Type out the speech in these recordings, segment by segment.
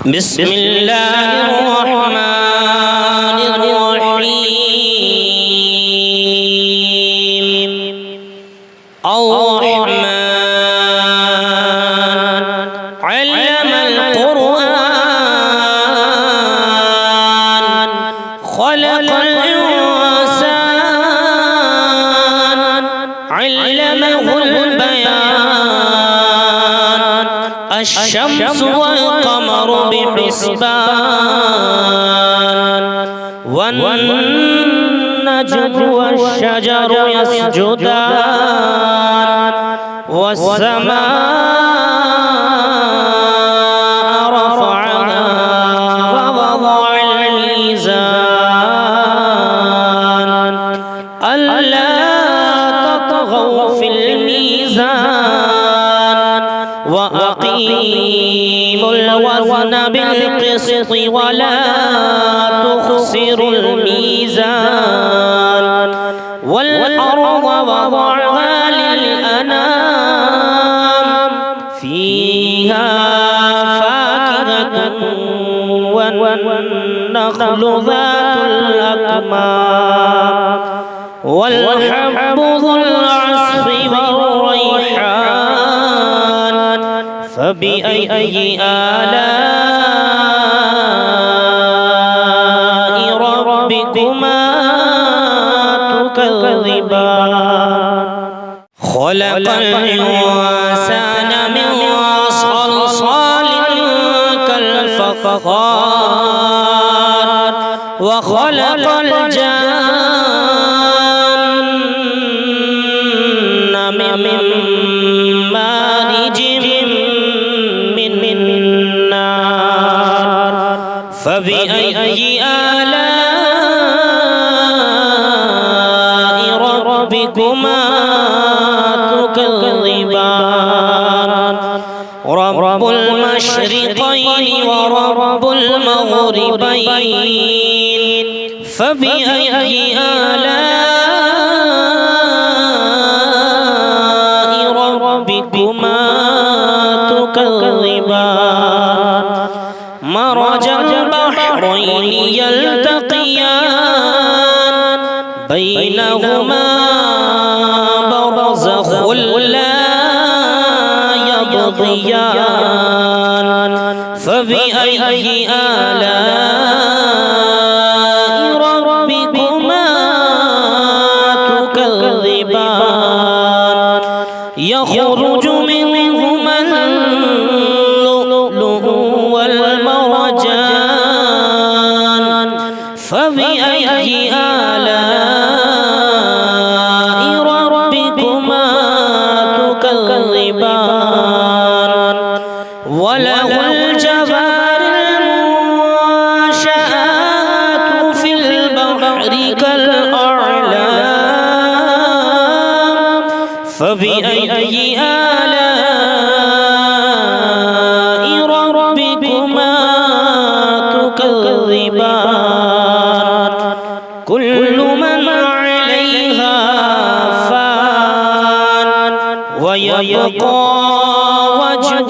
بسم الله الرحمن الرحيم الرحمن علم القرآن خلق الإنسان علمه البيان الشمس والقمر بحسبان والنجم والشجر يسجدان والسماء رفعها ووضع الميزان ألا تطغوا في الميزان وأقيموا الوزن بالقسط ولا تخسروا الميزان والأرض وضعها للأنام فيها فاكهة والنخل ذات الأكمام والحب ذو العصف والريحان فبأي آلاء ربكما تكذبان خلق الإنسان من صلصال كالفخار وخلق الجن من مارج من نار فبأي آلاء ربكما تكذبان رب المشرقين ورب المغربين فبأي آلاء ربكما تكذبان مرج البحرين يلتقيان بينهما برزخ لا يبغيان فبأي آلاء ربكما تكذبان يخرج منهما اللؤلؤ والمرجان فبأي آلاء ربكما تكذبان وله الجوار المنشآت في البحر كالأعلام فبأي آلاء ربكما تكذبان كل من عليها فان ويبقى وجه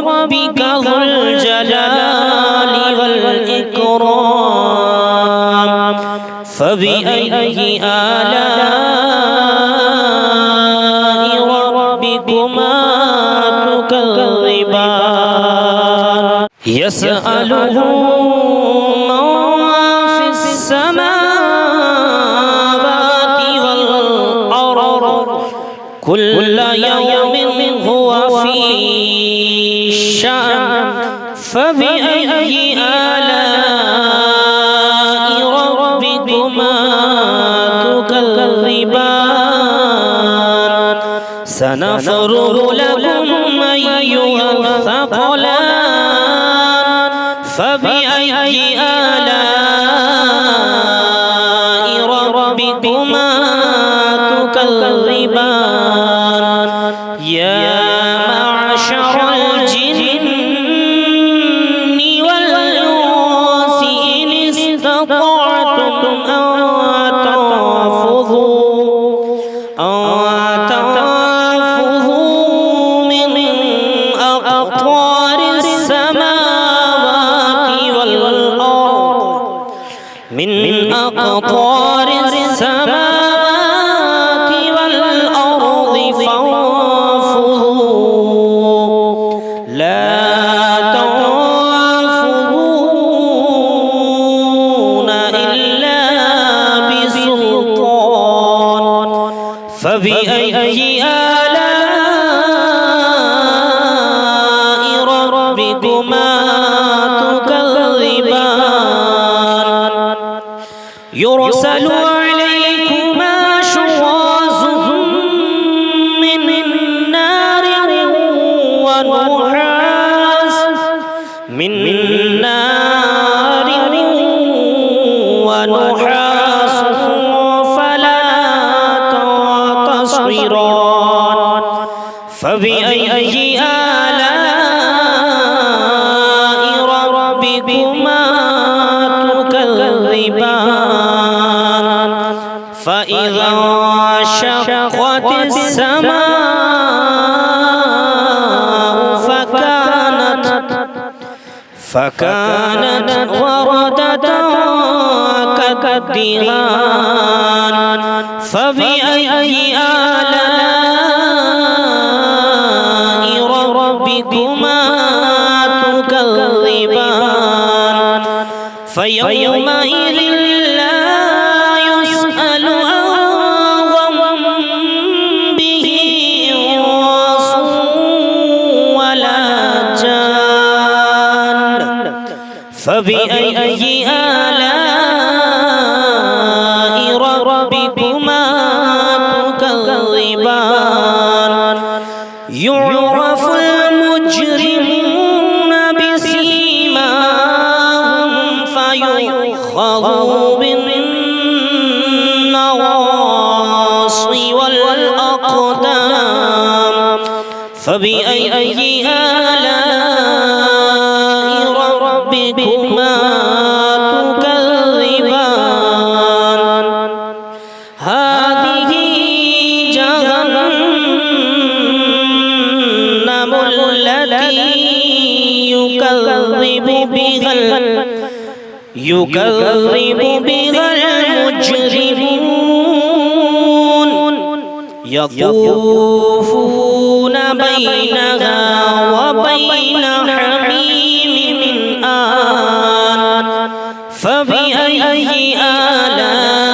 ربك ذو الجلال والإكرام فبأي آلاء ربكما تكذبان يسأله من في السماوات والأرض كل يوم هو في شأن فبأي آلاء ربكما تكذبان سنفرغ لكم أيها الثقلان فبأي آلاء ربكما تكذبان يا معشر الجن والإنس إن استطعتم أن تنفذوا من أقطار السماوات أقطار السماوات والأرض فانفذوا لا تنفذون إلا بسلطان فبأي آلاء ربكما تكذبان يرسل عليكما شواظ من نار ونحاس فلا تنتصران فبأي آلاء ربكما تكذبان فإذا انشقت السماء فكانت وردة كالدهان فبأي آلاء ربكما تكذبان فيومئذ لا يسأل عن ذنبه إنس ولا جان فبأي آلاء ربكما تكذبان يعرف المجرمون بسيماهم فيؤخذ بالنواصي والأقدام فبأي آلاء ربكما تكذبان هذه جهنم التي يكذب بها المجرمون يطوفون بينها وبين حميم آن فبأي آلاء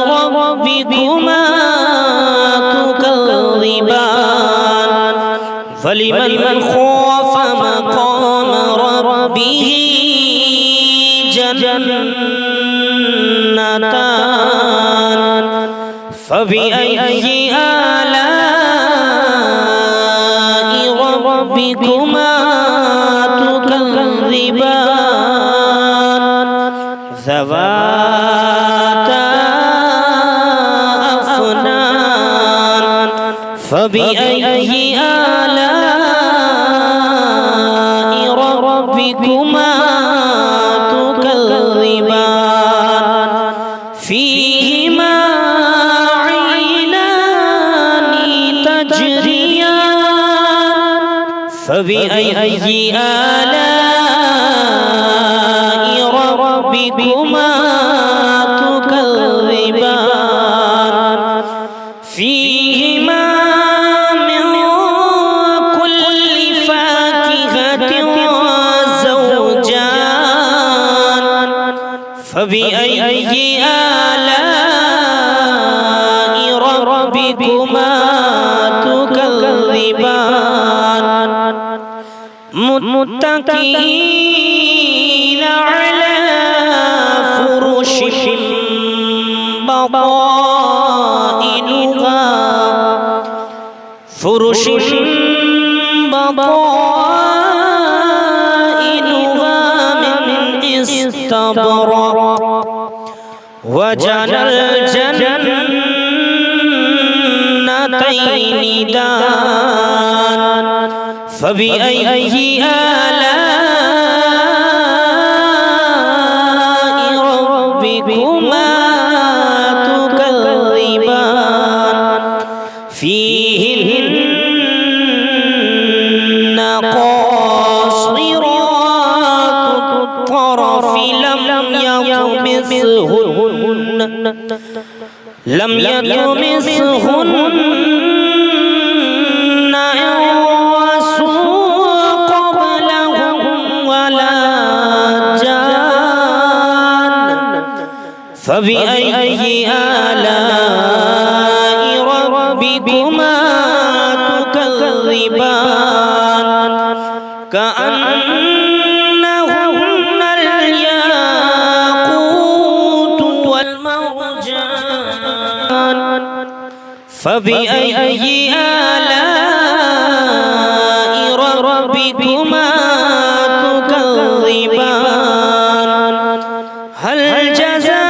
ربكما تكذبان فلمن خاف مقام ربه جنتان فبأي آلاء ربكما تكذبان ذواتا أفنان فبأي آلاء ربكما تكذبان فيهما عينان تجريان فبأي آلاء ربكما تكذبان فيهما من كل فاكهة زوجان فبأي آلاء ربكما تكذبان متكئين على فرش بطائنها من استبرق وجنى الجنتين دان فبأي آلاء ربكما تكذبان فيهن قاصرات الطرف لم يطمثهن يطمسهن لم يطمسهن إنس قبلهم ولا جان فبأي آلاء ربكما تكذبان كأنهن الياقوت والمرجان فبأي آلاء ربكما تكذبان هل جزاء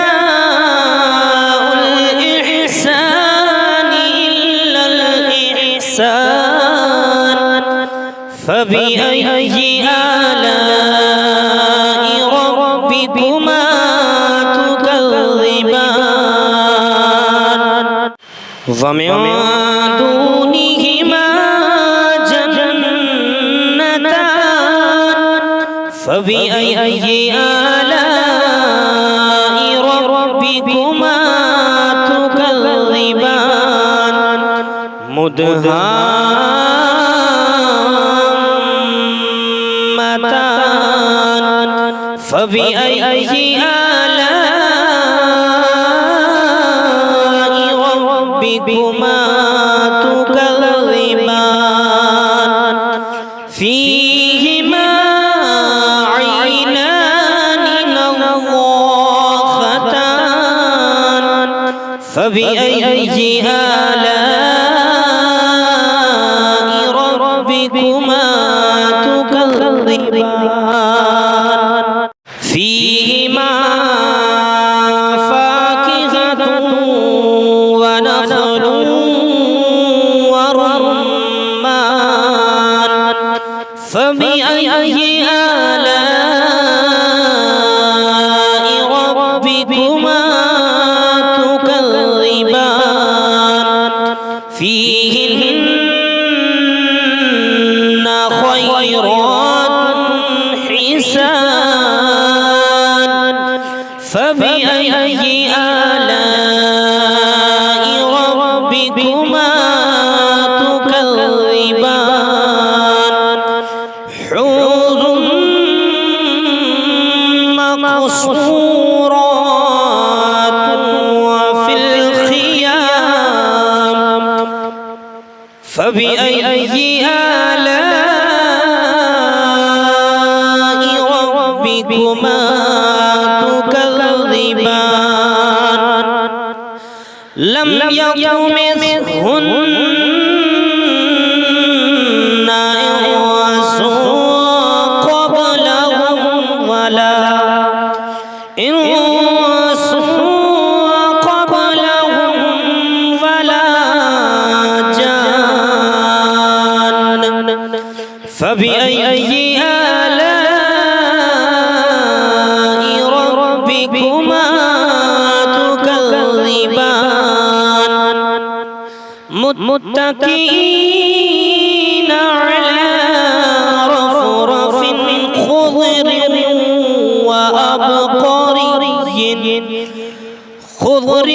الإحسان إلا الإحسان فبأي آلاء ربكما تكذبان ومن دونهما جنتان فبأي آلاء ربكما تكذبان مدهامتان فبأي آلاء ربكما تكذبان فيهما عينان نضاختان فبأي آلاء ربكما تكذبان فيهما فاكهة ونخل ورمان فبأي آلاء ربكما تكذبان فيهن خيرات حسان فبأي آلاء ربكما تكذبان حور مقصورات وفي الخيام فبأي آلاء ربكما تكذبان لم يطمثهن إنس قبلهم ولا جان فبأي آلاء ربكما تكذبان متكئين على رفرف خضر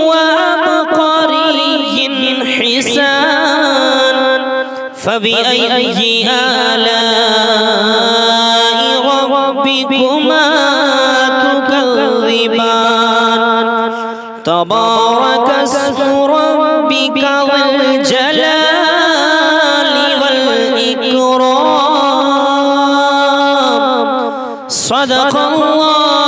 وأبقري حسان فبأي آلاء ربكما تكذبان تبارك اسم ربك ذي الجلال والإكرام صدق الله